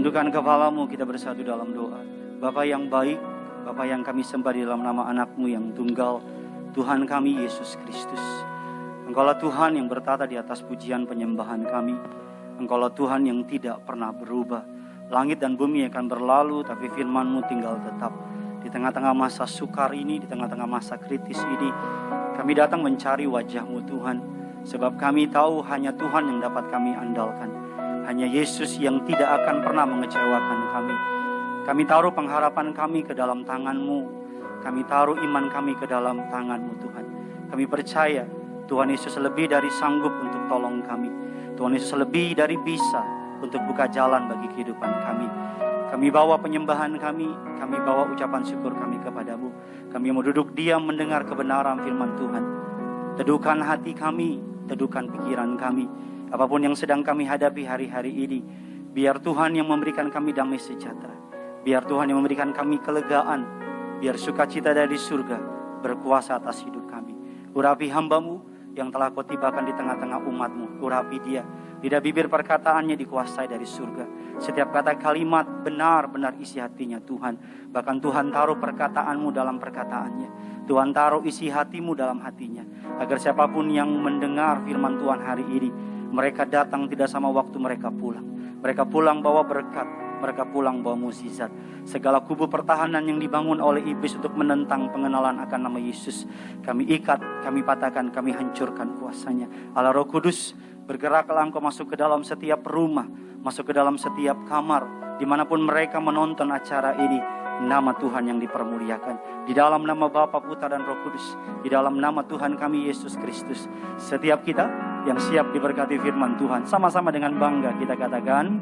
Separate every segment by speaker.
Speaker 1: Tundukkan kepalamu, kita bersatu dalam doa. Bapa yang baik, Bapa yang kami sembah di dalam nama anak-Mu yang tunggal, Tuhan kami Yesus Kristus. Engkaulah Tuhan yang bertata di atas pujian penyembahan kami. Engkaulah Tuhan yang tidak pernah berubah. Langit dan bumi akan berlalu, tapi firman-Mu tinggal tetap. Di tengah-tengah masa sukar ini, di tengah-tengah masa kritis ini, kami datang mencari wajah-Mu Tuhan. Sebab kami tahu hanya Tuhan yang dapat kami andalkan. Hanya Yesus yang tidak akan pernah mengecewakan kami. Kami taruh pengharapan kami ke dalam tangan-Mu. Kami taruh iman kami ke dalam tangan-Mu Tuhan. Kami percaya Tuhan Yesus lebih dari sanggup untuk tolong kami. Tuhan Yesus lebih dari bisa untuk buka jalan bagi kehidupan kami. Kami bawa penyembahan kami bawa ucapan syukur kami kepadamu. Kami mau duduk diam mendengar kebenaran firman Tuhan. Teduhkan hati kami, teduhkan pikiran kami. Apapun yang sedang kami hadapi hari-hari ini, biar Tuhan yang memberikan kami damai sejahtera. Biar Tuhan yang memberikan kami kelegaan. Biar sukacita dari surga berkuasa atas hidup kami. Urapi hamba-Mu yang telah Kau tibakan di tengah-tengah umat-Mu. Urapi dia. Lidah bibir perkataannya dikuasai dari surga. Setiap kata kalimat benar-benar isi hatinya Tuhan. Bahkan Tuhan taruh perkataan-Mu dalam perkataannya. Tuhan taruh isi hati-Mu dalam hatinya. Agar siapapun yang mendengar firman Tuhan hari ini, mereka datang tidak sama waktu mereka pulang. Mereka pulang bawa berkat. Mereka pulang bawa mukjizat. Segala kubu pertahanan yang dibangun oleh iblis untuk menentang pengenalan akan nama Yesus, kami ikat, kami patahkan, kami hancurkan kuasanya. Allah Roh Kudus, bergeraklah Engkau masuk ke dalam setiap rumah, masuk ke dalam setiap kamar, dimanapun mereka menonton acara ini. Nama Tuhan yang dipermuliakan. Di dalam nama Bapa, Putra dan Roh Kudus, di dalam nama Tuhan kami Yesus Kristus, setiap kita yang siap diberkati firman Tuhan, sama-sama dengan bangga kita katakan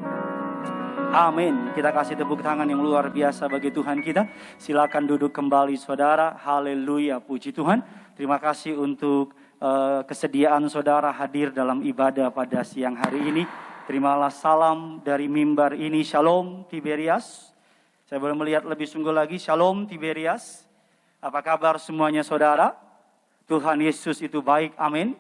Speaker 1: amin. Kita kasih tepuk tangan yang luar biasa bagi Tuhan kita. Silakan duduk kembali saudara. Haleluya, puji Tuhan. Terima kasih untuk kesediaan saudara hadir dalam ibadah pada siang hari ini. Terimalah salam dari mimbar ini. Shalom Tiberias. Saya boleh melihat lebih sungguh lagi. Shalom Tiberias. Apa kabar semuanya saudara? Tuhan Yesus itu baik, amin.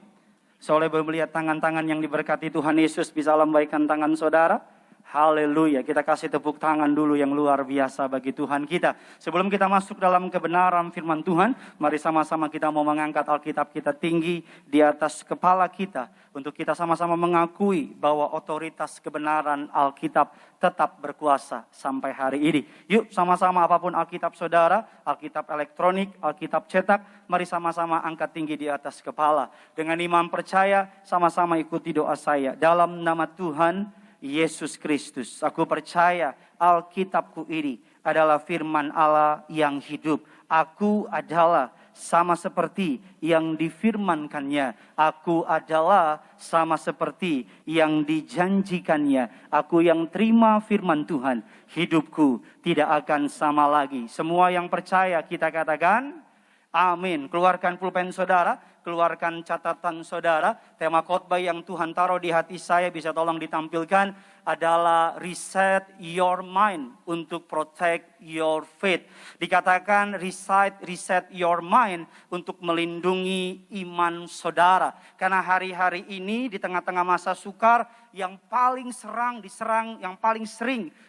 Speaker 1: Saya boleh melihat tangan-tangan yang diberkati Tuhan Yesus. Bisa lambaikan tangan saudara. Haleluya, kita kasih tepuk tangan dulu yang luar biasa bagi Tuhan kita. Sebelum kita masuk dalam kebenaran firman Tuhan, mari sama-sama kita mau mengangkat Alkitab kita tinggi di atas kepala kita. Untuk kita sama-sama mengakui bahwa otoritas kebenaran Alkitab tetap berkuasa sampai hari ini. Yuk sama-sama apapun Alkitab saudara, Alkitab elektronik, Alkitab cetak, mari sama-sama angkat tinggi di atas kepala. Dengan iman percaya, sama-sama ikuti doa saya. Dalam nama Tuhan Yesus Kristus, aku percaya Alkitabku ini adalah firman Allah yang hidup. Aku adalah sama seperti yang difirmankannya. Aku adalah sama seperti yang dijanjikannya. Aku yang terima firman Tuhan, hidupku tidak akan sama lagi. Semua yang percaya kita katakan amin. Keluarkan pulpen saudara, keluarkan catatan saudara. Tema khotbah yang Tuhan taruh di hati saya bisa tolong ditampilkan adalah reset your mind untuk protect your faith. Dikatakan reset your mind untuk melindungi iman saudara. Karena hari-hari ini di tengah-tengah masa sukar yang paling sering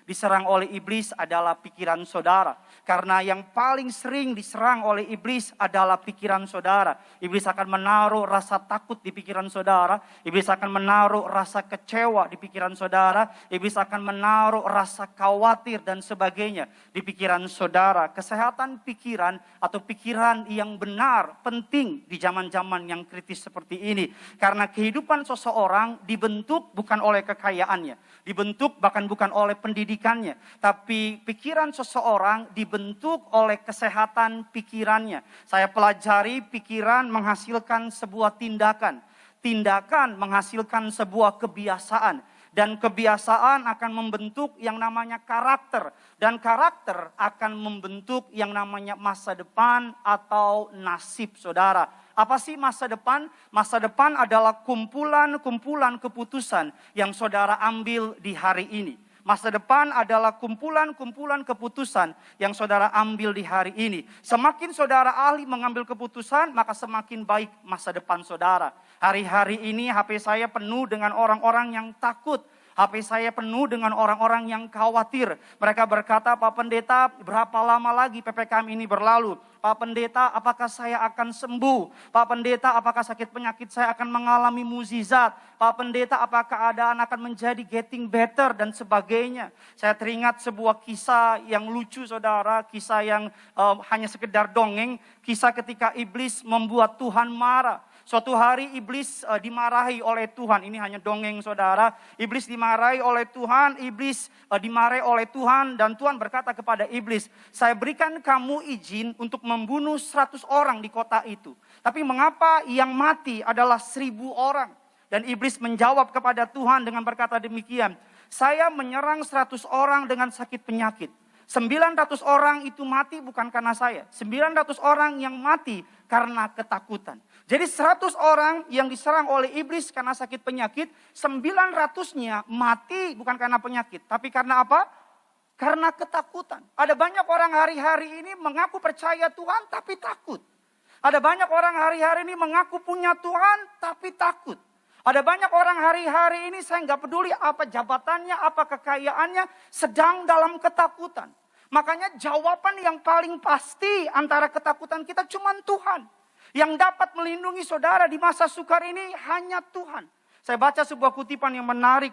Speaker 1: diserang oleh iblis adalah pikiran saudara. Karena yang paling sering diserang oleh iblis adalah pikiran saudara. Iblis akan menaruh rasa takut di pikiran saudara. Iblis akan menaruh rasa kecewa di pikiran saudara. Iblis akan menaruh rasa khawatir dan sebagainya di pikiran saudara. Kesehatan pikiran atau pikiran yang benar penting di zaman-zaman yang kritis seperti ini. Karena kehidupan seseorang dibentuk bukan oleh kekayaannya. Dibentuk bahkan bukan oleh pendidikannya. Tapi pikiran seseorang dibentuk oleh kesehatan pikirannya. Saya pelajari pikiran menghasilkan sebuah tindakan. Tindakan menghasilkan sebuah kebiasaan. Dan kebiasaan akan membentuk yang namanya karakter. Dan karakter akan membentuk yang namanya masa depan atau nasib saudara. Apa sih masa depan? Masa depan adalah kumpulan-kumpulan keputusan yang saudara ambil di hari ini. Masa depan adalah kumpulan-kumpulan keputusan yang saudara ambil di hari ini. Semakin saudara ahli mengambil keputusan, maka semakin baik masa depan saudara. Hari-hari ini HP saya penuh dengan orang-orang yang takut.
Speaker 2: HP saya penuh dengan orang-orang yang khawatir. Mereka berkata, Pak Pendeta, berapa lama lagi PPKM ini berlalu? Pak Pendeta, apakah saya akan sembuh? Pak Pendeta, apakah sakit penyakit saya akan mengalami mukjizat? Pak Pendeta, apakah keadaan akan menjadi getting better dan sebagainya? Saya teringat sebuah kisah yang lucu saudara, kisah yang hanya sekedar dongeng, kisah ketika iblis membuat Tuhan marah. Suatu hari iblis dimarahi oleh Tuhan. Ini hanya dongeng saudara. Iblis dimarahi oleh Tuhan. Iblis dimarahi oleh Tuhan. Dan Tuhan berkata kepada iblis, saya berikan kamu izin untuk membunuh 100 orang di kota itu. Tapi mengapa yang mati adalah 1000 orang? Dan iblis menjawab kepada Tuhan dengan berkata demikian. Saya menyerang 100 orang dengan sakit penyakit. 900 orang itu mati bukan karena saya. 900 orang yang mati karena ketakutan. Jadi 100 orang yang diserang oleh iblis karena sakit penyakit, 900-nya mati bukan karena penyakit. Tapi karena apa? Karena ketakutan. Ada banyak orang hari-hari ini mengaku percaya Tuhan tapi takut. Ada banyak orang hari-hari ini mengaku punya Tuhan tapi takut. Ada banyak orang hari-hari ini saya nggak peduli apa jabatannya, apa kekayaannya, sedang dalam ketakutan. Makanya jawaban yang paling pasti antara ketakutan kita cuma Tuhan. Yang dapat melindungi saudara di masa sukar ini hanya Tuhan. Saya baca sebuah kutipan yang menarik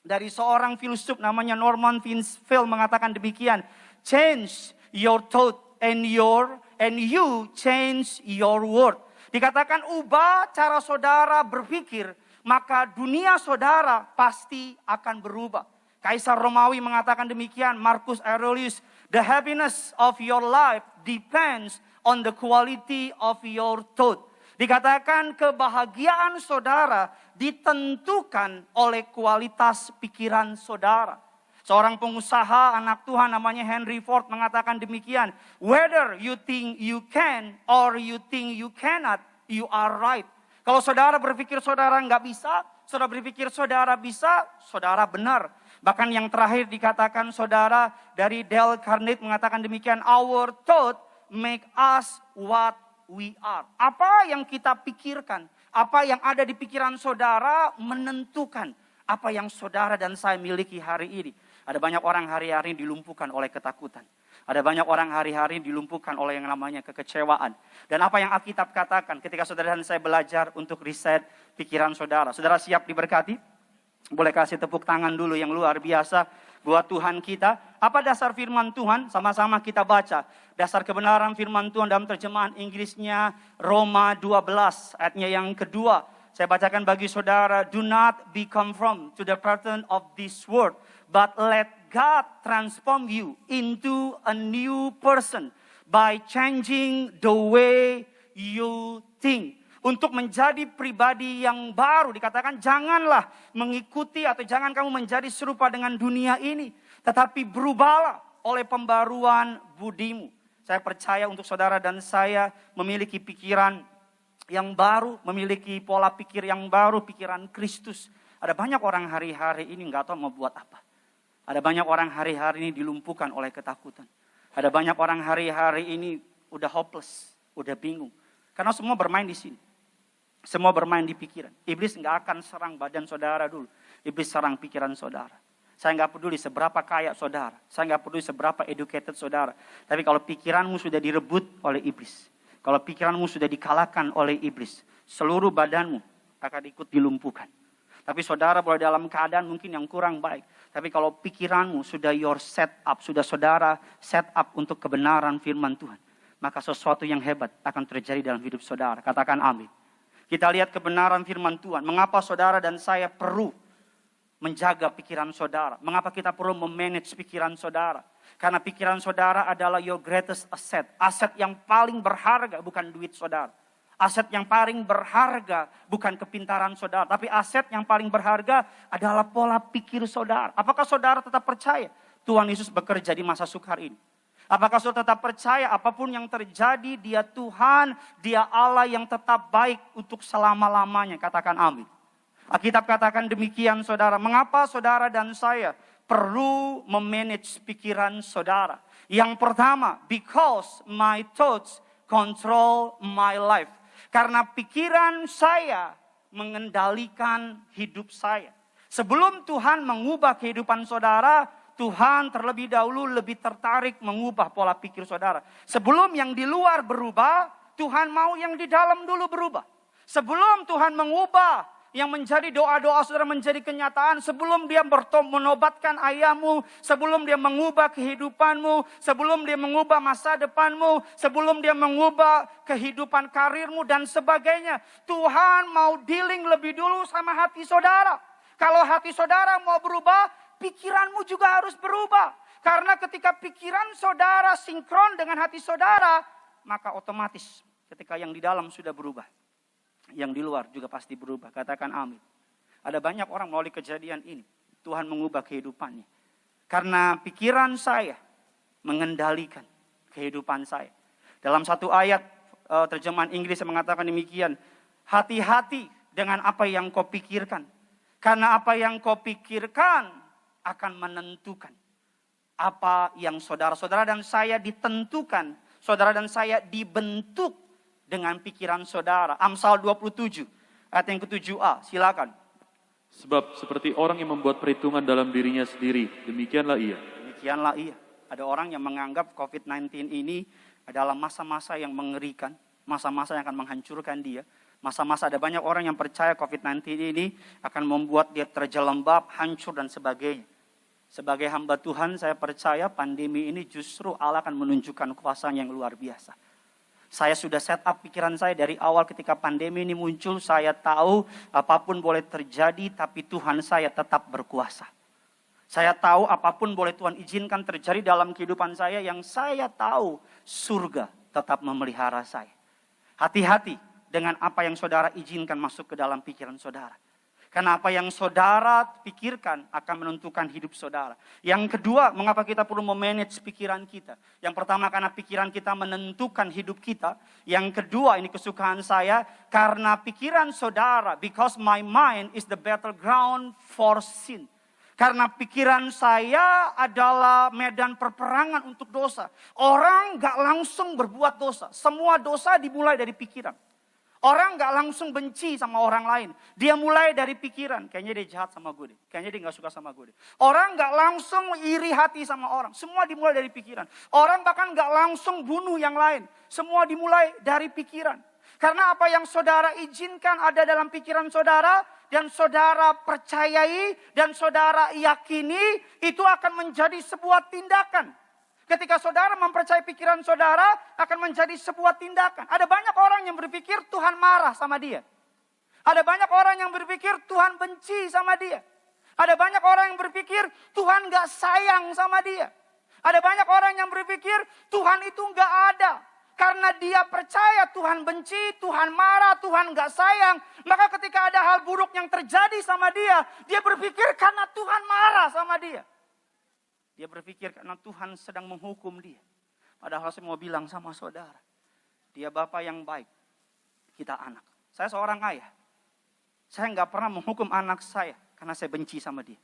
Speaker 2: dari seorang filsuf namanya Norman Vincent mengatakan demikian. Change your thought and you change your world. Dikatakan ubah cara saudara berpikir, maka dunia saudara pasti akan berubah. Kaisar Romawi mengatakan demikian, Marcus Aurelius, the happiness of your life depends on the quality of your thought. Dikatakan kebahagiaan saudara ditentukan oleh kualitas pikiran saudara. Seorang pengusaha anak Tuhan namanya Henry Ford mengatakan demikian. Whether you think you can or you think you cannot, you are right. Kalau saudara berpikir saudara nggak bisa, saudara berpikir saudara bisa, saudara benar. Bahkan yang terakhir dikatakan saudara dari Dale Carnegie mengatakan demikian. Our thought make us what we are. Apa yang kita pikirkan, apa yang ada di pikiran saudara menentukan apa yang saudara dan saya miliki hari ini. Ada banyak orang hari-hari dilumpuhkan oleh ketakutan. Ada banyak orang hari-hari dilumpuhkan oleh yang namanya kekecewaan. Dan apa yang Alkitab katakan ketika saudara dan saya belajar untuk riset pikiran saudara. Saudara siap diberkati? Boleh kasih tepuk tangan dulu yang luar biasa buat Tuhan kita. Apa dasar firman Tuhan? Sama-sama kita baca. Dasar kebenaran firman Tuhan dalam terjemahan Inggrisnya Roma 12 ayatnya yang kedua. Saya bacakan bagi saudara. Do not be conformed to the pattern of this world, but let God transform you into a new person by changing the way you think. Untuk menjadi pribadi yang baru dikatakan janganlah mengikuti atau jangan kamu menjadi serupa dengan dunia ini. Tetapi berubahlah oleh pembaruan budimu. Saya percaya untuk saudara dan saya memiliki pikiran yang baru. Memiliki pola pikir yang baru, pikiran Kristus. Ada banyak orang hari-hari ini gak tahu mau buat apa. Ada banyak orang hari-hari ini dilumpuhkan oleh ketakutan. Ada banyak orang hari-hari ini udah hopeless, udah bingung. Karena semua bermain di sini. Semua bermain di pikiran. Iblis nggak akan serang badan saudara dulu. Iblis serang pikiran saudara. Saya nggak peduli seberapa kaya saudara. Saya nggak peduli seberapa educated saudara. Tapi kalau pikiranmu sudah direbut oleh iblis. Kalau pikiranmu sudah dikalahkan oleh iblis. Seluruh badanmu akan ikut dilumpuhkan. Tapi saudara boleh dalam keadaan mungkin yang kurang baik. Tapi kalau pikiranmu sudah your set up. Sudah saudara set up untuk kebenaran firman Tuhan. Maka sesuatu yang hebat akan terjadi dalam hidup saudara. Katakan amin. Kita lihat kebenaran firman Tuhan. Mengapa saudara dan saya perlu menjaga pikiran saudara? Mengapa kita perlu memanage pikiran saudara? Karena pikiran saudara adalah your greatest asset. Aset yang paling berharga bukan duit saudara. Aset yang paling berharga bukan kepintaran saudara. Tapi aset yang paling berharga adalah pola pikir saudara. Apakah saudara tetap percaya Tuhan Yesus bekerja di masa sukar ini? Apakah saudara tetap percaya apapun yang terjadi, dia Tuhan, dia Allah yang tetap baik untuk selama-lamanya? Katakan amin. Alkitab katakan demikian saudara. Mengapa saudara dan saya perlu memanage pikiran saudara? Yang pertama, because my thoughts control my life. Karena pikiran saya mengendalikan hidup saya. Sebelum Tuhan mengubah kehidupan saudara, Tuhan terlebih dahulu lebih tertarik mengubah pola pikir saudara. Sebelum yang di luar berubah, Tuhan mau yang di dalam dulu berubah. Sebelum Tuhan mengubah yang menjadi doa-doa saudara menjadi kenyataan, sebelum dia menobatkan ayahmu, sebelum dia mengubah kehidupanmu, sebelum dia mengubah masa depanmu, sebelum dia mengubah kehidupan karirmu dan sebagainya. Tuhan mau dealing lebih dulu sama hati saudara. Kalau hati saudara mau berubah, pikiranmu juga harus berubah. Karena ketika pikiran saudara sinkron dengan hati saudara, maka otomatis ketika yang di dalam sudah berubah, yang di luar juga pasti berubah. Katakan amin. Ada banyak orang melalui kejadian ini, Tuhan mengubah kehidupannya. Karena pikiran saya mengendalikan kehidupan saya. Dalam satu ayat terjemahan Inggris yang mengatakan demikian, hati-hati dengan apa yang kau pikirkan. Karena apa yang kau pikirkan akan menentukan apa yang saudara-saudara dan saya ditentukan. Saudara dan saya dibentuk dengan pikiran saudara. Amsal 27 ayat yang ke-7a, silakan.
Speaker 3: Sebab seperti orang yang membuat perhitungan dalam dirinya sendiri, demikianlah ia.
Speaker 2: Demikianlah ia. Ada orang yang menganggap COVID-19 ini adalah masa-masa yang mengerikan, masa-masa yang akan menghancurkan dia. Masa-masa ada banyak orang yang percaya COVID-19 ini akan membuat dia terjelembab, hancur dan sebagainya. Sebagai hamba Tuhan saya percaya pandemi ini justru Allah akan menunjukkan kuasa-Nya yang luar biasa. Saya sudah set up pikiran saya dari awal ketika pandemi ini muncul. Saya tahu apapun boleh terjadi tapi Tuhan saya tetap berkuasa. Saya tahu apapun boleh Tuhan izinkan terjadi dalam kehidupan saya. Yang saya tahu surga tetap memelihara saya. Hati-hati dengan apa yang saudara izinkan masuk ke dalam pikiran saudara. Karena apa yang saudara pikirkan akan menentukan hidup saudara. Yang kedua, mengapa kita perlu memanage pikiran kita? Yang pertama, karena pikiran kita menentukan hidup kita. Yang kedua, ini kesukaan saya, karena pikiran saudara, because my mind is the battleground for sin. Karena pikiran saya adalah medan perperangan untuk dosa. Orang gak langsung berbuat dosa. Semua dosa dimulai dari pikiran. Orang gak langsung benci sama orang lain. Dia mulai dari pikiran. Kayaknya dia jahat sama gue deh. Kayaknya dia gak suka sama gue deh. Orang gak langsung iri hati sama orang. Semua dimulai dari pikiran. Orang bahkan gak langsung bunuh yang lain. Semua dimulai dari pikiran. Karena apa yang saudara izinkan ada dalam pikiran saudara. Dan saudara percayai. Dan saudara yakini. Itu akan menjadi sebuah tindakan. Ketika saudara mempercayai pikiran saudara akan menjadi sebuah tindakan. Ada banyak orang yang berpikir Tuhan marah sama dia. Ada banyak orang yang berpikir Tuhan benci sama dia. Ada banyak orang yang berpikir Tuhan gak sayang sama dia. Ada banyak orang yang berpikir Tuhan itu gak ada. Karena dia percaya Tuhan benci, Tuhan marah, Tuhan gak sayang. Maka ketika ada hal buruk yang terjadi sama dia, dia berpikir karena Tuhan marah sama dia. Dia berpikir karena Tuhan sedang menghukum dia. Padahal saya mau bilang sama saudara. Dia Bapa yang baik. Kita anak. Saya seorang ayah. Saya nggak pernah menghukum anak saya. Karena saya benci sama dia.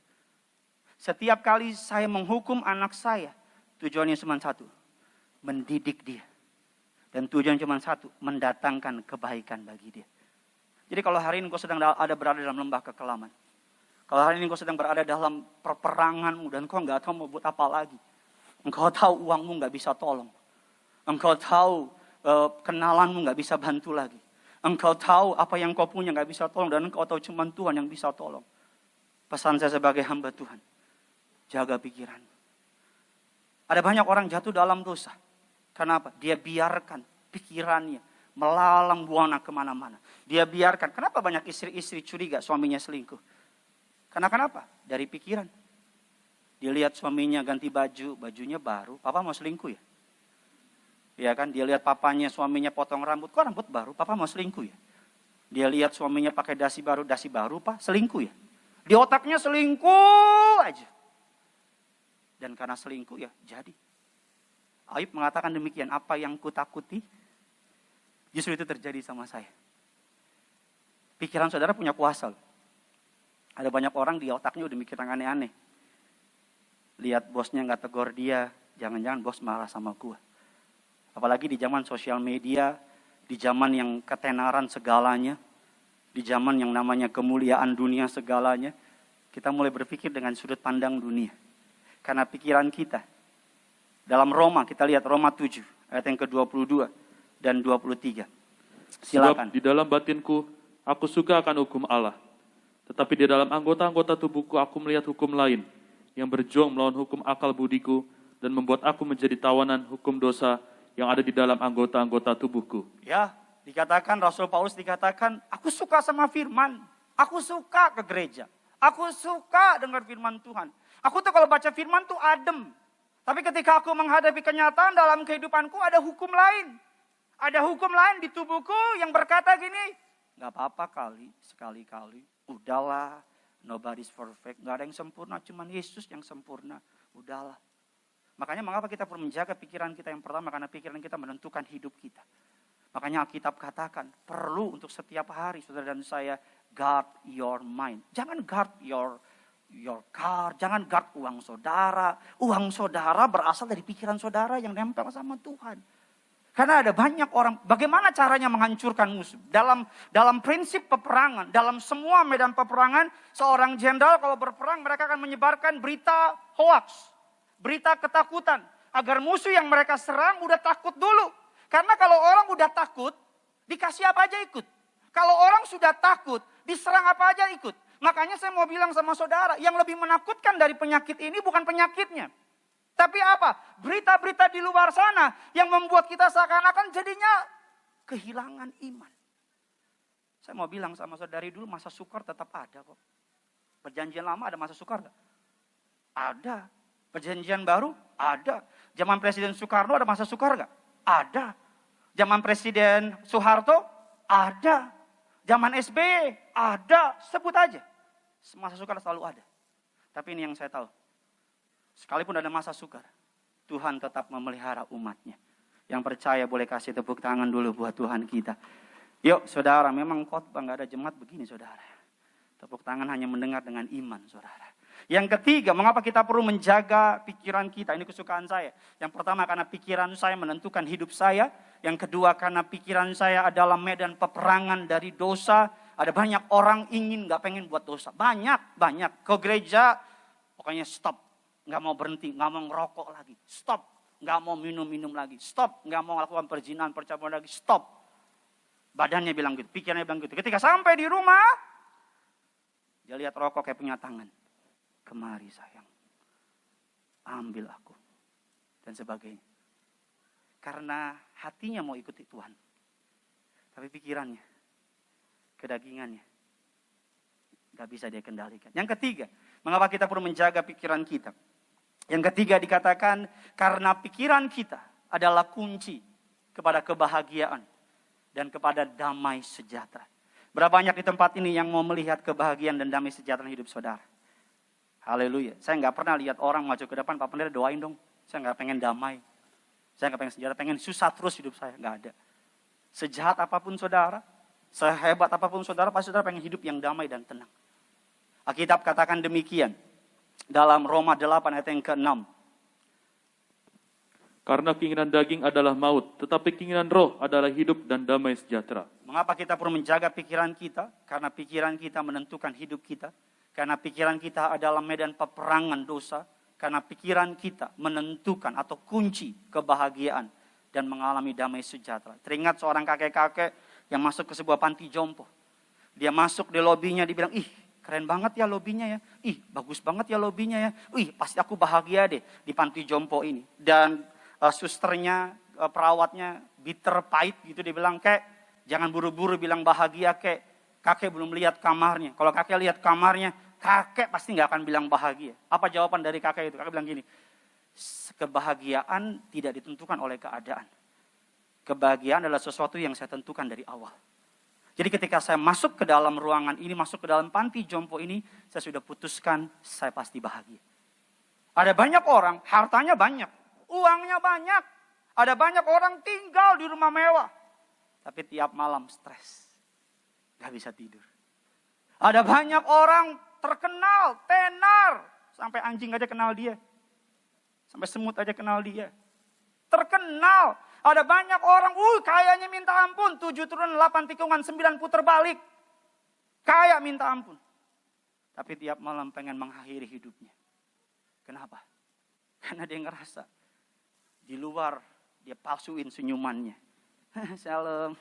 Speaker 2: Setiap kali saya menghukum anak saya. Tujuannya cuma satu. Mendidik dia. Dan tujuan cuma satu. Mendatangkan kebaikan bagi dia. Jadi kalau hari ini kau sedang berada dalam lembah kekelaman. Kalau hari ini kau sedang berada dalam perperanganmu dan kau nggak tahu mau buat apa lagi. Engkau tahu uangmu nggak bisa tolong. Engkau tahu kenalanmu nggak bisa bantu lagi. Engkau tahu apa yang kau punya nggak bisa tolong dan engkau tahu cuma Tuhan yang bisa tolong. Pesan saya sebagai hamba Tuhan, jaga pikiran. Ada banyak orang jatuh dalam dosa. Kenapa? Dia biarkan pikirannya melalang buana kemana-mana. Dia biarkan. Kenapa banyak istri-istri curiga suaminya selingkuh? Karena kenapa? Dari pikiran. Dia lihat suaminya ganti baju, bajunya baru. Papa mau selingkuh ya? Ya kan? Dia lihat papanya, suaminya potong rambut. Kok rambut baru? Papa mau selingkuh ya? Dia lihat suaminya pakai dasi baru Pak, selingkuh ya? Di otaknya selingkuh aja. Dan karena selingkuh ya jadi. Ayub mengatakan demikian, apa yang kutakuti, justru itu terjadi sama saya. Pikiran saudara punya kuasa loh. Ada banyak orang di otaknya udah mikir yang aneh-aneh. Lihat bosnya gak tegur dia, jangan-jangan bos marah sama gua. Apalagi di zaman sosial media, di zaman yang ketenaran segalanya, di zaman yang namanya kemuliaan dunia segalanya.
Speaker 1: kita mulai berpikir dengan sudut pandang dunia. Karena pikiran kita, dalam Roma, kita lihat Roma 7, ayat yang ke-22 dan 23. Silakan.
Speaker 3: Sebab di dalam batinku, aku suka akan hukum Allah. Tetapi di dalam anggota-anggota tubuhku, aku melihat hukum lain, yang berjuang melawan hukum akal budiku, dan membuat aku menjadi tawanan hukum dosa yang ada di dalam anggota-anggota tubuhku.
Speaker 2: Ya, dikatakan Rasul Paulus dikatakan, aku suka sama firman. Aku suka ke gereja. Aku suka dengar firman Tuhan. Aku tuh kalau baca firman tuh adem. Tapi ketika aku menghadapi kenyataan dalam kehidupanku ada hukum lain. Ada hukum lain di tubuhku yang berkata gini, gak apa-apa kali, sekali-kali. Udahlah, nobody's perfect. Gak ada yang sempurna, cuman Yesus yang sempurna. Udahlah. Makanya mengapa kita perlu menjaga pikiran kita yang pertama, karena pikiran kita menentukan hidup kita. Makanya Alkitab katakan, perlu untuk setiap hari saudara dan saya, guard your mind. Jangan guard your car, jangan guard uang saudara. Uang saudara berasal dari pikiran saudara yang nempel sama Tuhan. Karena ada banyak orang, bagaimana caranya menghancurkan musuh? Dalam prinsip peperangan, dalam semua medan peperangan, seorang jenderal kalau berperang mereka akan menyebarkan berita hoax. Berita ketakutan. Agar musuh yang mereka serang udah takut dulu. Karena kalau orang udah takut, dikasih apa aja ikut. Kalau orang sudah takut, diserang apa aja ikut. Makanya saya mau bilang sama saudara, yang lebih menakutkan dari penyakit ini bukan penyakitnya. Tapi apa? Berita-berita di luar sana yang membuat kita seakan-akan jadinya kehilangan iman. Saya mau bilang sama saudari dulu, masa sukar tetap ada kok. Perjanjian lama ada masa sukar gak? Ada. Perjanjian baru? Ada. Zaman Presiden Soekarno ada masa sukar gak? Ada. Zaman Presiden Soeharto? Ada. Zaman SBY? Ada. Sebut aja. Masa sukar selalu ada. Tapi ini yang saya tahu. Sekalipun ada masa sukar, Tuhan tetap memelihara umatnya. Yang percaya boleh kasih tepuk tangan dulu buat Tuhan kita. Yuk saudara, memang khotbah gak ada jemaat begini saudara. Tepuk tangan hanya mendengar dengan iman saudara. Yang ketiga, mengapa kita perlu menjaga pikiran kita? Ini kesukaan saya. Yang pertama karena pikiran saya menentukan hidup saya. Yang kedua karena pikiran saya adalah medan peperangan dari dosa. Ada banyak orang ingin gak pengen buat dosa. Banyak. Ke gereja, pokoknya stop. Gak mau berhenti, gak mau ngerokok lagi. Stop. Gak mau minum lagi. Stop. Gak mau melakukan perzinahan, percabulan lagi. Stop. Badannya bilang gitu, pikirannya bilang gitu. Ketika sampai di rumah, dia lihat rokok kayak punya tangan. Kemari sayang, ambil aku. Dan sebagainya. Karena hatinya mau ikuti Tuhan. Tapi pikirannya, kedagingannya, gak bisa dia kendalikan. Yang ketiga, mengapa kita perlu menjaga pikiran kita? Yang ketiga dikatakan, karena pikiran kita adalah kunci kepada kebahagiaan dan kepada damai sejahtera. Berapa banyak di tempat ini yang mau melihat kebahagiaan dan damai sejahtera hidup saudara? Haleluya. Saya nggak pernah lihat orang maju ke depan, Pak Pendeta doain dong. Saya nggak pengen damai. Saya nggak pengen sejahtera, pengen susah terus hidup saya. Nggak ada. Sejahat apapun saudara, sehebat apapun saudara, pasti saudara pengen hidup yang damai dan tenang. Alkitab katakan demikian. Dalam Roma 8 ayat yang ke-6.
Speaker 3: Karena keinginan daging adalah maut, tetapi keinginan roh adalah hidup dan damai sejahtera.
Speaker 2: Mengapa kita perlu menjaga pikiran kita? Karena pikiran kita menentukan hidup kita. Karena pikiran kita adalah medan peperangan dosa. Karena pikiran kita menentukan atau kunci kebahagiaan dan mengalami damai sejahtera. Teringat seorang kakek-kakek yang masuk ke sebuah panti jompo. Dia masuk di lobinya, dia bilang, ih keren banget ya lobinya ya. Ih bagus banget ya lobinya ya. Ih pasti aku bahagia deh di panti jompo ini. Dan susternya, perawatnya bitter pahit gitu. Dia bilang, kek jangan buru-buru bilang bahagia kek. Kakek belum lihat kamarnya. Kalau kakek lihat kamarnya, kakek pasti gak akan bilang bahagia. Apa jawaban dari kakek itu? Kakek bilang gini, kebahagiaan tidak ditentukan oleh keadaan. Kebahagiaan adalah sesuatu yang saya tentukan dari awal. Jadi ketika saya masuk ke dalam ruangan ini, masuk ke dalam panti jompo ini, saya sudah putuskan saya pasti bahagia. Ada banyak orang, hartanya banyak, uangnya banyak. Ada banyak orang tinggal di rumah mewah. Tapi tiap malam stres. Gak bisa tidur. Ada banyak orang terkenal, tenar. Sampai anjing aja kenal dia. Sampai semut aja kenal dia. Terkenal. Ada banyak orang, kayaknya minta ampun. 7 turun, 8 tikungan, 9 puter balik. Kaya minta ampun. Tapi tiap malam pengen mengakhiri hidupnya. Kenapa? Karena dia ngerasa di luar dia palsuin senyumannya. Shalom,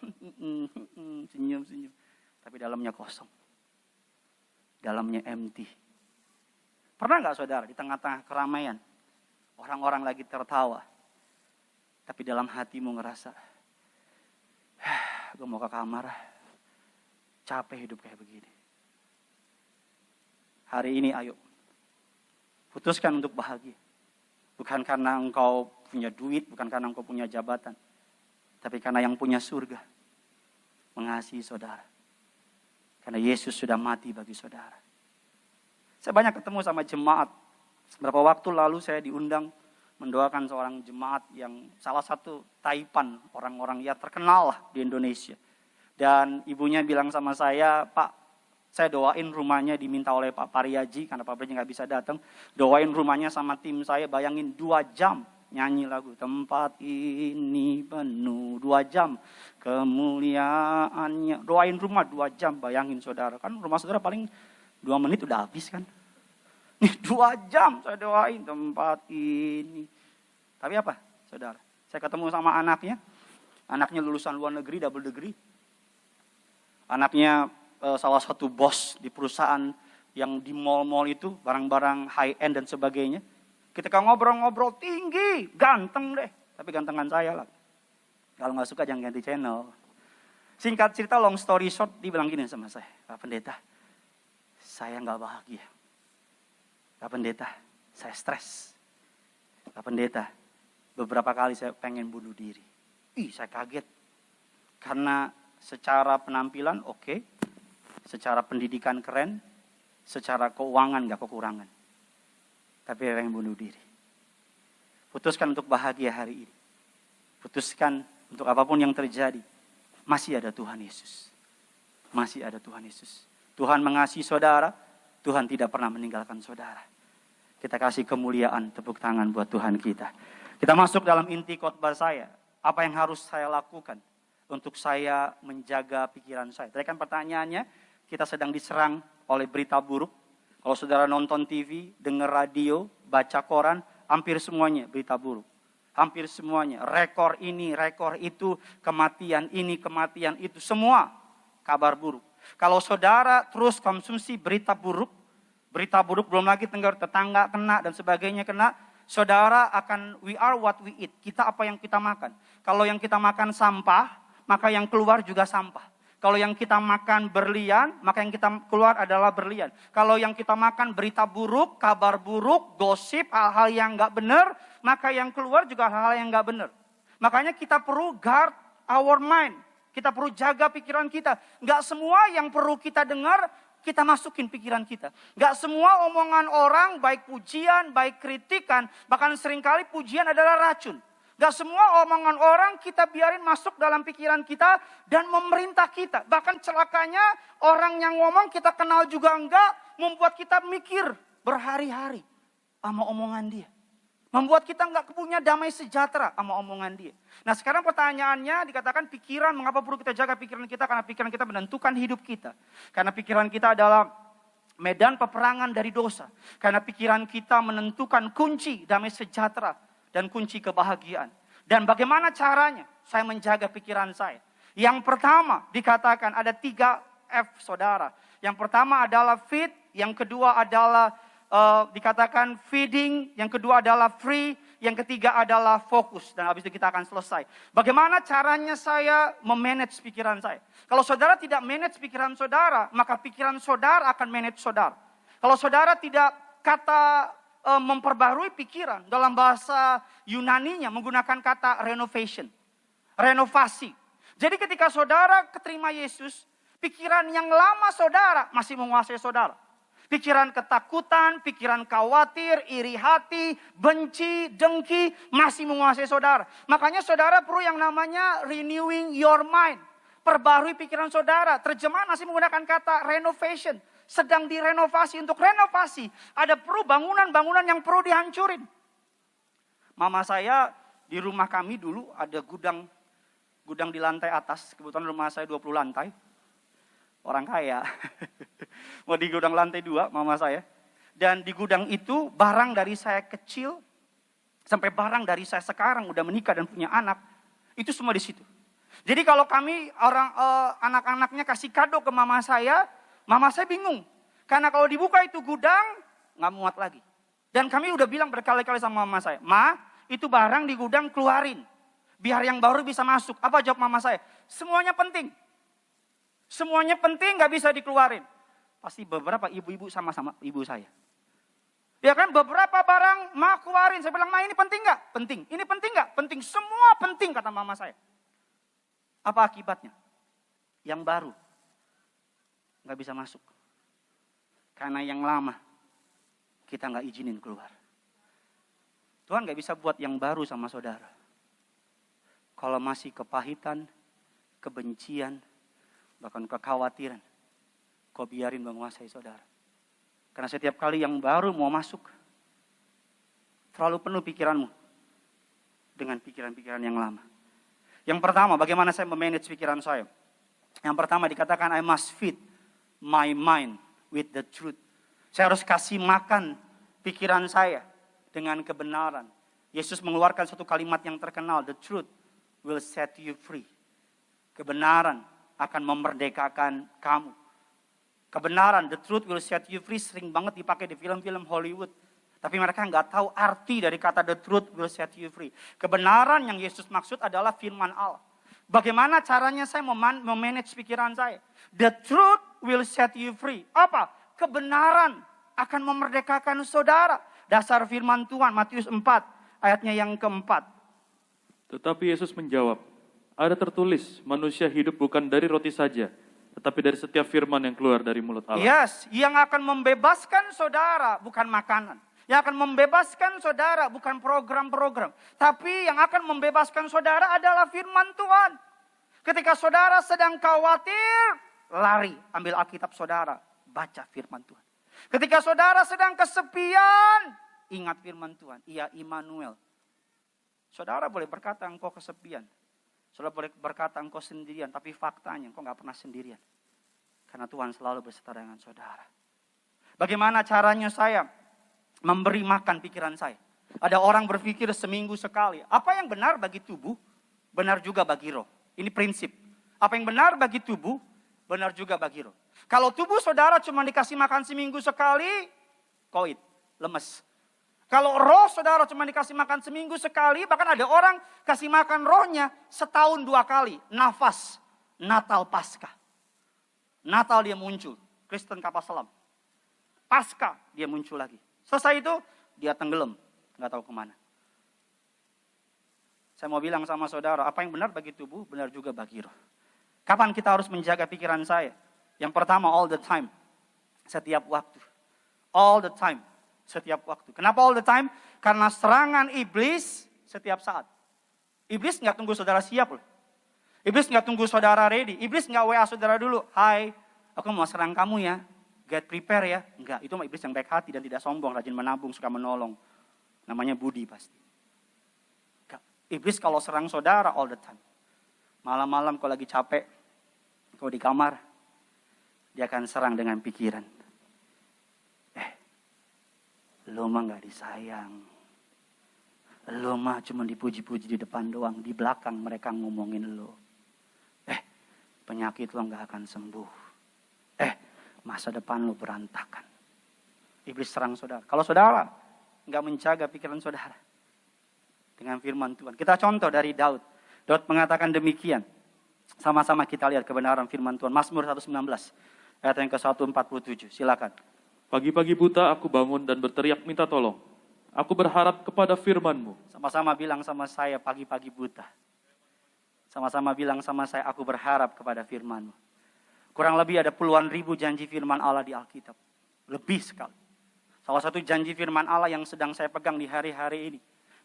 Speaker 2: senyum-senyum. Tapi dalamnya kosong. Dalamnya empty. Pernah nggak saudara di tengah-tengah keramaian, orang-orang lagi tertawa, tapi dalam hatimu ngerasa, gue mau ke kamar, capek hidup kayak begini. Hari ini ayo, putuskan untuk bahagia. Bukan karena engkau punya duit, bukan karena engkau punya jabatan, tapi karena yang punya surga mengasihi saudara. Karena Yesus sudah mati bagi saudara. Saya banyak ketemu sama jemaat. Beberapa waktu lalu saya diundang mendoakan seorang jemaat yang salah satu taipan orang-orang ya terkenal lah di Indonesia. Dan ibunya bilang sama saya, Pak, saya doain rumahnya diminta oleh Pak Pariaji, karena Pak Pariaji nggak bisa datang. Doain rumahnya sama tim saya, bayangin 2 jam nyanyi lagu. Tempat ini penuh 2 jam kemuliaannya. Doain rumah 2 jam, bayangin saudara. Kan rumah saudara paling 2 menit udah habis kan. Nih 2 jam saya doain tempat ini. Tapi apa saudara? Saya ketemu sama anaknya. Anaknya lulusan luar negeri, double degree. Anaknya salah satu bos di perusahaan yang di mall-mall itu. Barang-barang high end dan sebagainya. Ketika ngobrol-ngobrol tinggi, ganteng deh. Tapi gantengan saya lah. Kalau gak suka jangan ganti channel. Singkat cerita, long story short, dia bilang gini sama saya. Pak Pendeta, saya gak bahagia. Pak Pendeta, saya stres. Pak Pendeta, beberapa kali saya pengen bunuh diri. Saya kaget. Karena secara penampilan oke, secara pendidikan keren, secara keuangan gak kekurangan. Tapi pengen bunuh diri. Putuskan untuk bahagia hari ini. Putuskan untuk apapun yang terjadi. Masih ada Tuhan Yesus. Masih ada Tuhan Yesus. Tuhan mengasihi saudara. Tuhan tidak pernah meninggalkan saudara. Kita kasih kemuliaan, tepuk tangan buat Tuhan kita. Kita masuk dalam inti khotbah saya. Apa yang harus saya lakukan untuk saya menjaga pikiran saya? Tadi kan pertanyaannya, kita sedang diserang oleh berita buruk. Kalau saudara nonton TV, dengar radio, baca koran, hampir semuanya berita buruk. Hampir semuanya, rekor ini, rekor itu, kematian ini, kematian itu, semua kabar buruk. Kalau saudara terus konsumsi berita buruk belum lagi tetangga kena dan sebagainya kena, saudara akan, we are what we eat. Kita apa yang kita makan. Kalau yang kita makan sampah, maka yang keluar juga sampah. Kalau yang kita makan berlian, maka yang kita keluar adalah berlian. Kalau yang kita makan berita buruk, kabar buruk, gosip, hal-hal yang gak benar, maka yang keluar juga hal-hal yang gak benar. Makanya kita perlu guard our mind. Kita perlu jaga pikiran kita. Gak semua yang perlu kita dengar, kita masukin pikiran kita. Gak semua omongan orang, baik pujian, baik kritikan, bahkan seringkali pujian adalah racun. Gak semua omongan orang kita biarin masuk dalam pikiran kita dan memerintah kita. Bahkan celakanya orang yang ngomong kita kenal juga enggak, membuat kita mikir berhari-hari sama omongan dia. Membuat kita enggak punya damai sejahtera sama omongan dia. Nah sekarang pertanyaannya dikatakan pikiran, mengapa perlu kita jaga pikiran kita? Karena pikiran kita menentukan hidup kita. Karena pikiran kita adalah medan peperangan dari dosa. Karena pikiran kita menentukan kunci damai sejahtera dan kunci kebahagiaan. Dan bagaimana caranya saya menjaga pikiran saya? Yang pertama dikatakan ada 3 F saudara. Yang pertama adalah feed, yang kedua adalah dikatakan feeding, yang kedua adalah free, yang ketiga adalah fokus. Dan habis itu kita akan selesai. Bagaimana caranya saya memanage pikiran saya? Kalau saudara tidak manage pikiran saudara, maka pikiran saudara akan manage saudara. Kalau saudara tidak memperbarui pikiran, dalam bahasa Yunaninya menggunakan kata renovation, renovasi. Jadi ketika saudara keterima Yesus, pikiran yang lama saudara masih menguasai saudara. Pikiran ketakutan, pikiran khawatir, iri hati, benci, dengki masih menguasai saudara. Makanya saudara perlu yang namanya renewing your mind. Perbarui pikiran saudara. Terjemahan masih menggunakan kata renovation. Sedang direnovasi. Untuk renovasi ada perlu bangunan-bangunan yang perlu dihancurin. Mama saya di rumah kami dulu ada gudang di lantai atas. Kebetulan rumah saya 20 lantai. orang kaya. Mau di gudang lantai 2 mama saya. Dan di gudang itu barang dari saya kecil sampai barang dari saya sekarang udah menikah dan punya anak, itu semua di situ. Jadi kalau kami anak-anaknya kasih kado ke mama saya bingung. Karena kalau dibuka itu gudang nggak muat lagi. Dan kami udah bilang berkali-kali sama mama saya, "Ma, itu barang di gudang keluarin. Biar yang baru bisa masuk." Apa jawab mama saya? "Semuanya penting. Semuanya penting, gak bisa dikeluarin." Pasti beberapa ibu-ibu sama-sama ibu saya. Ya kan, beberapa barang Ma keluarin. Saya bilang, "Ma, ini penting gak?" "Penting." "Ini penting gak?" "Penting." Semua penting kata mama saya. Apa akibatnya? Yang baru gak bisa masuk. Karena yang lama kita gak izinin keluar. Tuhan gak bisa buat yang baru sama saudara kalau masih kepahitan, kebencian, bahkan kekhawatiran, kau biarin menguasai saudara. Karena setiap kali yang baru mau masuk, terlalu penuh pikiranmu dengan pikiran-pikiran yang lama. Yang pertama, bagaimana saya memanage pikiran saya? Yang pertama dikatakan, I must feed my mind with the truth. Saya harus kasih makan pikiran saya dengan kebenaran. Yesus mengeluarkan satu kalimat yang terkenal, the truth will set you free. Kebenaran akan memerdekakan kamu. Kebenaran, the truth will set you free, sering banget dipakai di film-film Hollywood. Tapi mereka nggak tahu arti dari kata the truth will set you free. Kebenaran yang Yesus maksud adalah firman Allah. Bagaimana caranya saya memanage pikiran saya? The truth will set you free. Apa? Kebenaran akan memerdekakan saudara. Dasar firman Tuhan, Matius 4, ayatnya yang keempat.
Speaker 3: Tetapi Yesus menjawab, ada tertulis, manusia hidup bukan dari roti saja, tetapi dari setiap firman yang keluar dari mulut Allah.
Speaker 2: Yes, yang akan membebaskan saudara bukan makanan. Yang akan membebaskan saudara bukan program-program. Tapi yang akan membebaskan saudara adalah firman Tuhan. Ketika saudara sedang khawatir, lari, ambil Alkitab saudara, baca firman Tuhan. Ketika saudara sedang kesepian, ingat firman Tuhan. Ia Immanuel. Saudara boleh berkata engkau kesepian. Saudara boleh berkata engkau sendirian, tapi faktanya engkau gak pernah sendirian. Karena Tuhan selalu beserta dengan saudara. Bagaimana caranya saya memberi makan pikiran saya? Ada orang berpikir seminggu sekali. Apa yang benar bagi tubuh, benar juga bagi roh. Ini prinsip. Apa yang benar bagi tubuh, benar juga bagi roh. Kalau tubuh saudara cuma dikasih makan seminggu sekali, koit, lemes. Kalau roh saudara cuma dikasih makan seminggu sekali, bahkan ada orang kasih makan rohnya setahun 2 kali. Nafas, Natal, Paskah. Natal dia muncul, Kristen kapal selam. Paskah dia muncul lagi. Selesai itu dia tenggelam, nggak tahu kemana. Saya mau bilang sama saudara, apa yang benar bagi tubuh, benar juga bagi roh. Kapan kita harus menjaga pikiran saya? Yang pertama, all the time. Setiap waktu. All the time. Setiap waktu. Kenapa all the time? Karena serangan iblis setiap saat. Iblis nggak tunggu saudara siap loh. Iblis nggak tunggu saudara ready. Iblis nggak WA saudara dulu. Hai, aku mau serang kamu ya. Get prepare ya. Enggak, itu mah iblis yang baik hati dan tidak sombong. Rajin menabung, suka menolong. Namanya budi pasti. Enggak. Iblis kalau serang saudara all the time. Malam-malam kalau lagi capek, kalau di kamar, dia akan serang dengan pikiran. Lo mah gak disayang. Lo mah cuma dipuji-puji di depan doang. Di belakang mereka ngomongin lo. Penyakit lo gak akan sembuh. Masa depan lo berantakan. Iblis serang saudara. Kalau saudara gak menjaga pikiran saudara dengan firman Tuhan. Kita contoh dari Daud. Daud mengatakan demikian. Sama-sama kita lihat kebenaran firman Tuhan. Mazmur 119 ayat yang ke-147. Silakan.
Speaker 3: Pagi-pagi buta aku bangun dan berteriak minta tolong. Aku berharap kepada firman-Mu.
Speaker 2: Sama-sama bilang sama saya pagi-pagi buta. Sama-sama bilang sama saya aku berharap kepada firman-Mu. Kurang lebih ada puluhan ribu janji firman Allah di Alkitab. Lebih sekali. Salah satu janji firman Allah yang sedang saya pegang di hari-hari ini.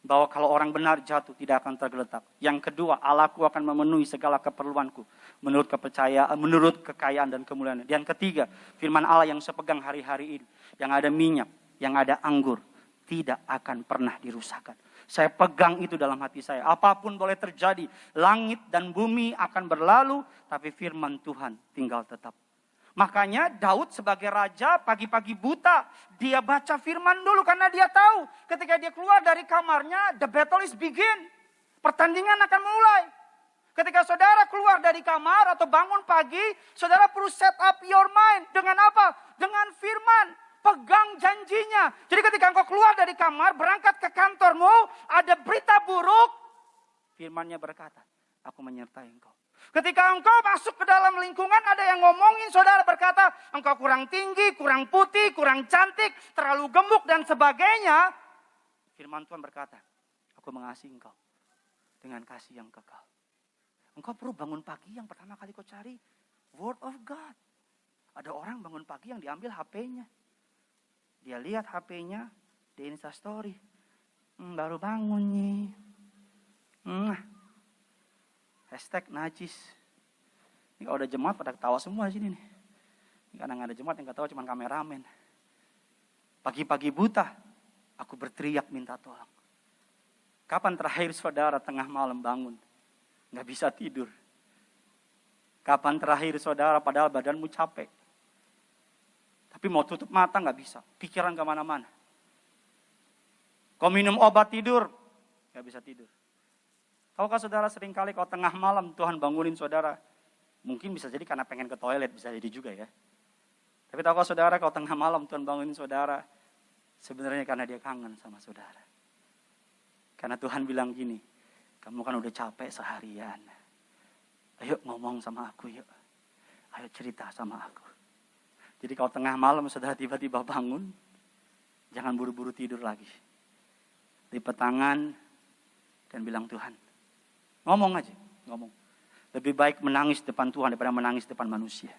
Speaker 2: Bahwa kalau orang benar jatuh tidak akan tergeletak. Yang kedua, Allahku akan memenuhi segala keperluanku. Menurut kepercayaan, menurut kekayaan dan kemuliaan. Yang ketiga, firman Allah yang saya pegang hari-hari ini. Yang ada minyak, yang ada anggur. Tidak akan pernah dirusakkan. Saya pegang itu dalam hati saya. Apapun boleh terjadi. Langit dan bumi akan berlalu. Tapi firman Tuhan tinggal tetap. Makanya Daud sebagai raja pagi-pagi buta, dia baca firman dulu karena dia tahu ketika dia keluar dari kamarnya, the battle is begin. Pertandingan akan mulai. Ketika saudara keluar dari kamar atau bangun pagi, saudara perlu set up your mind. Dengan apa? Dengan firman. Pegang janjinya. Jadi ketika engkau keluar dari kamar, berangkat ke kantormu, ada berita buruk. Firmannya berkata, aku menyertai engkau. Ketika engkau masuk ke dalam lingkungan, ada yang ngomongin, saudara berkata, engkau kurang tinggi, kurang putih, kurang cantik, terlalu gemuk dan sebagainya. Firman Tuhan berkata, aku mengasihi engkau dengan kasih yang kekal. Engkau perlu bangun pagi, yang pertama kali kau cari Word of God. Ada orang bangun pagi yang diambil HP-nya. Dia lihat HP-nya di Instastory. Baru bangun nih. Hashtag najis. Ini kalau ada jemaat pada ketawa semua di sini nih. Ini kadang ada jemaat yang ketawa cuma kameramen. Pagi-pagi buta, aku berteriak minta tolong. Kapan terakhir saudara tengah malam bangun? Nggak bisa tidur. Kapan terakhir saudara padahal badanmu capek. Tapi mau tutup mata nggak bisa. Pikiran kemana-mana. Kau minum obat tidur, nggak bisa tidur. Tahukah saudara seringkali kalau tengah malam Tuhan bangunin saudara. Mungkin bisa jadi karena pengen ke toilet, bisa jadi juga ya. Tapi tahukah saudara kalau tengah malam Tuhan bangunin saudara. Sebenarnya karena dia kangen sama saudara. Karena Tuhan bilang gini, kamu kan udah capek seharian. Ayo ngomong sama aku yuk. Ayo cerita sama aku. Jadi kalau tengah malam saudara tiba-tiba bangun, jangan buru-buru tidur lagi. Lipat tangan dan bilang Tuhan. Ngomong aja, ngomong. Lebih baik menangis depan Tuhan daripada menangis depan manusia.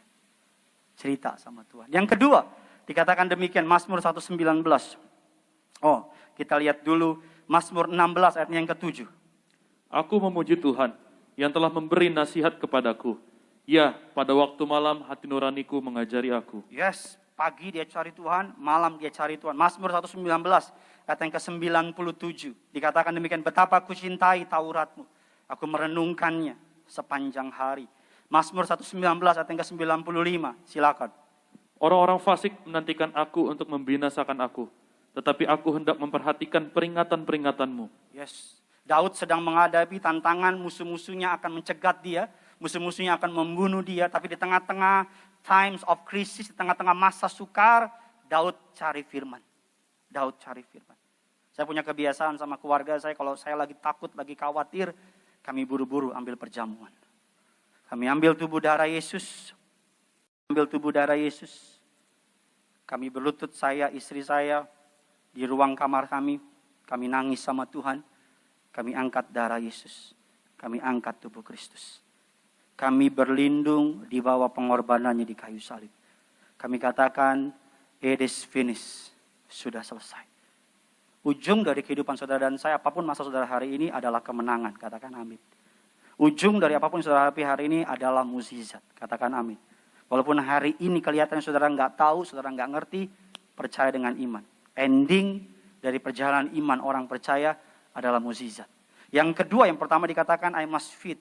Speaker 2: Cerita sama Tuhan. Yang kedua, dikatakan demikian Mazmur 119. Oh, kita lihat dulu Mazmur 16 ayat yang ke-7.
Speaker 3: Aku memuji Tuhan yang telah memberi nasihat kepadaku. Ya, pada waktu malam hati nuraniku mengajari aku.
Speaker 2: Yes, pagi dia cari Tuhan, malam dia cari Tuhan. Mazmur 119 ayat yang ke-97. Dikatakan demikian, betapa aku cintai Tauratmu. Aku merenungkannya sepanjang hari. Mazmur 119 ayat yang ke-95. Silakan.
Speaker 3: Orang-orang fasik menantikan aku untuk membinasakan aku. Tetapi aku hendak memperhatikan peringatan-peringatanmu.
Speaker 2: Yes. Daud sedang menghadapi tantangan, musuh-musuhnya akan mencegat dia. Musuh-musuhnya akan membunuh dia. Tapi di tengah-tengah times of crisis, di tengah-tengah masa sukar, Daud cari firman. Daud cari firman. Saya punya kebiasaan sama keluarga saya, kalau saya lagi takut, lagi khawatir, kami buru-buru ambil perjamuan. Kami ambil tubuh darah Yesus. Ambil tubuh darah Yesus. Kami berlutut, saya, istri saya, di ruang kamar kami. Kami nangis sama Tuhan. Kami angkat darah Yesus. Kami angkat tubuh Kristus. Kami berlindung di bawah pengorbanannya di kayu salib. Kami katakan, it is finished. Sudah selesai. Ujung dari kehidupan saudara dan saya, apapun masa saudara hari ini adalah kemenangan. Katakan amin. Ujung dari apapun saudara hadapi hari ini adalah mukjizat. Katakan amin. Walaupun hari ini kelihatan saudara nggak tahu, saudara nggak ngerti, percaya dengan iman. Ending dari perjalanan iman orang percaya adalah mukjizat. Yang kedua, yang pertama dikatakan I must feed.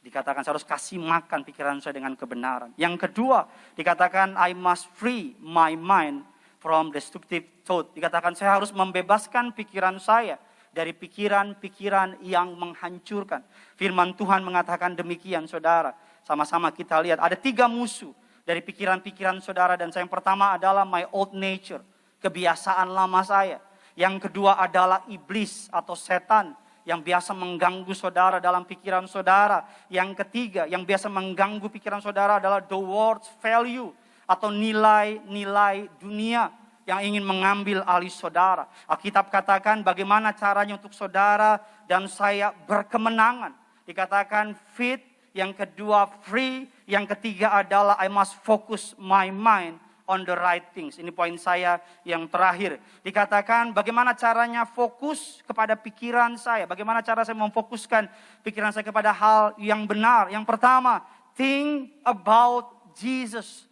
Speaker 2: Dikatakan saya harus kasih makan pikiran saya dengan kebenaran. Yang kedua dikatakan I must free my mind from destructive thought. Dikatakan saya harus membebaskan pikiran saya dari pikiran-pikiran yang menghancurkan. Firman Tuhan mengatakan demikian saudara. Sama-sama kita lihat ada 3 musuh dari pikiran-pikiran saudara. Dan yang pertama adalah my old nature. Kebiasaan lama saya. Yang kedua adalah iblis atau setan yang biasa mengganggu saudara dalam pikiran saudara. Yang ketiga yang biasa mengganggu pikiran saudara adalah the world's value. Atau nilai-nilai dunia yang ingin mengambil alih saudara. Alkitab katakan bagaimana caranya untuk saudara dan saya berkemenangan. Dikatakan fit, yang kedua free, yang ketiga adalah I must focus my mind on the right things. Ini poin saya yang terakhir. Dikatakan bagaimana caranya fokus kepada pikiran saya. Bagaimana cara saya memfokuskan pikiran saya kepada hal yang benar. Yang pertama, think about Jesus.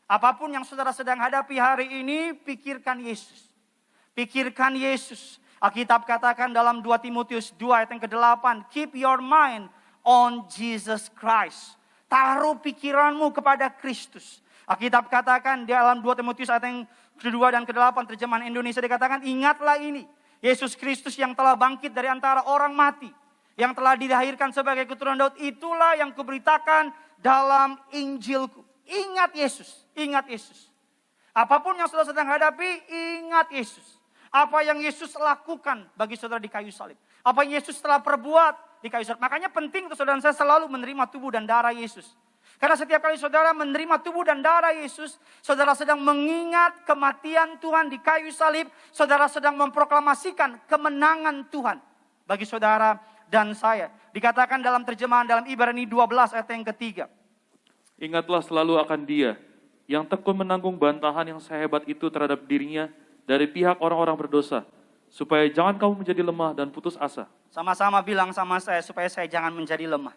Speaker 2: Apapun yang saudara sedang hadapi hari ini, pikirkan Yesus. Pikirkan Yesus. Alkitab katakan dalam 2 Timotius 2 ayat yang ke-8, keep your mind on Jesus Christ. Taruh pikiranmu kepada Kristus. Alkitab katakan di dalam 2 Timotius ayat yang kedua dan ke-8 terjemahan Indonesia dikatakan, ingatlah ini, Yesus Kristus yang telah bangkit dari antara orang mati, yang telah dilahirkan sebagai keturunan Daud, itulah yang kuberitakan dalam Injilku. Ingat Yesus, ingat Yesus. Apapun yang saudara sedang hadapi, ingat Yesus. Apa yang Yesus lakukan bagi saudara di kayu salib. Apa yang Yesus telah perbuat di kayu salib. Makanya penting untuk saudara saya selalu menerima tubuh dan darah Yesus. Karena setiap kali saudara menerima tubuh dan darah Yesus, saudara sedang mengingat kematian Tuhan di kayu salib. Saudara sedang memproklamasikan kemenangan Tuhan bagi saudara dan saya. Dikatakan dalam terjemahan dalam Ibrani 12 ayat yang ketiga.
Speaker 3: Ingatlah selalu akan Dia yang tekun menanggung bantahan yang sehebat itu terhadap dirinya dari pihak orang-orang berdosa, supaya jangan kamu menjadi lemah dan putus asa.
Speaker 2: Sama-sama bilang sama saya supaya saya jangan menjadi lemah.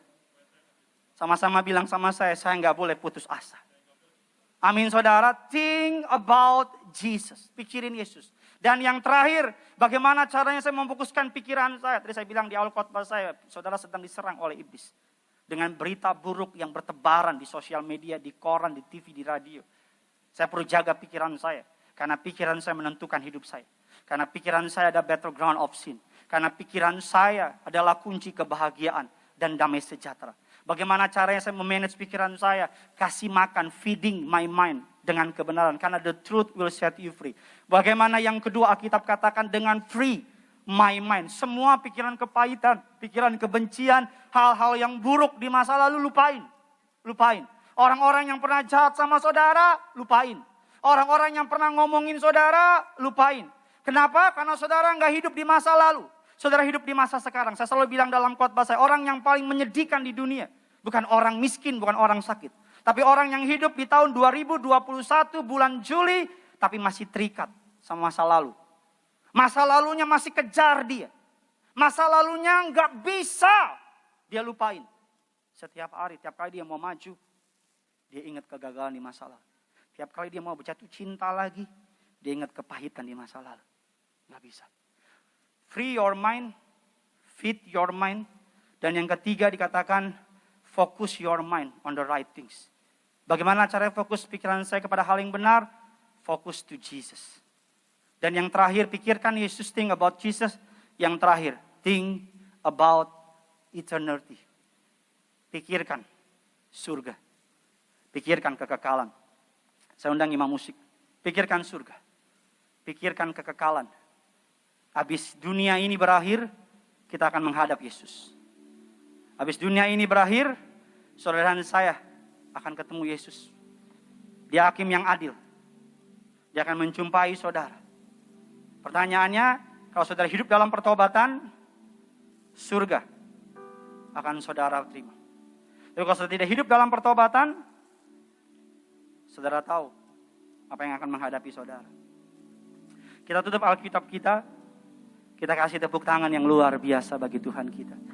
Speaker 2: Sama-sama bilang sama saya nggak boleh putus asa. Amin saudara, think about Jesus. Pikirin Yesus. Dan yang terakhir, bagaimana caranya saya memfokuskan pikiran saya. Tadi saya bilang di awal khotbah saya, saudara sedang diserang oleh iblis. Dengan berita buruk yang bertebaran di sosial media, di koran, di TV, di radio. Saya perlu jaga pikiran saya. Karena pikiran saya menentukan hidup saya. Karena pikiran saya ada battleground of sin. Karena pikiran saya adalah kunci kebahagiaan dan damai sejahtera. Bagaimana caranya saya memanage pikiran saya? Kasih makan, feeding my mind dengan kebenaran. Karena the truth will set you free. Bagaimana yang kedua Alkitab katakan dengan free my mind. Semua pikiran kepahitan, pikiran kebencian, hal-hal yang buruk di masa lalu lupain. Lupain. Orang-orang yang pernah jahat sama saudara, lupain. Orang-orang yang pernah ngomongin saudara, lupain. Kenapa? Karena saudara nggak hidup di masa lalu. Saudara hidup di masa sekarang. Saya selalu bilang dalam khotbah saya, orang yang paling menyedihkan di dunia bukan orang miskin, bukan orang sakit. Tapi orang yang hidup di tahun 2021 bulan Juli, tapi masih terikat sama masa lalu. Masa lalunya masih kejar dia. Masa lalunya nggak bisa dia lupain. Setiap hari, tiap kali dia mau maju, dia ingat kegagalan di masa lalu. Tiap kali dia mau berjatuh cinta lagi, dia ingat kepahitan di masa lalu. Nggak bisa. Free your mind, feed your mind. Dan yang ketiga dikatakan, focus your mind on the right things. Bagaimana cara fokus pikiran saya kepada hal yang benar? Focus to Jesus. Dan yang terakhir, pikirkan Yesus, think about Jesus. Yang terakhir, think about eternity. Pikirkan surga. Pikirkan kekekalan. Saya undang imam musik. Pikirkan surga. Pikirkan kekekalan. Habis dunia ini berakhir, kita akan menghadap Yesus. Habis dunia ini berakhir, saudara dan saya akan ketemu Yesus. Dia hakim yang adil. Dia akan menjumpai saudara. Pertanyaannya, kalau saudara hidup dalam pertobatan, surga akan saudara terima. Tapi kalau saudara tidak hidup dalam pertobatan, saudara tahu apa yang akan menghadapi saudara. Kita tutup Alkitab kita. Kita kasih tepuk tangan yang luar biasa bagi Tuhan kita.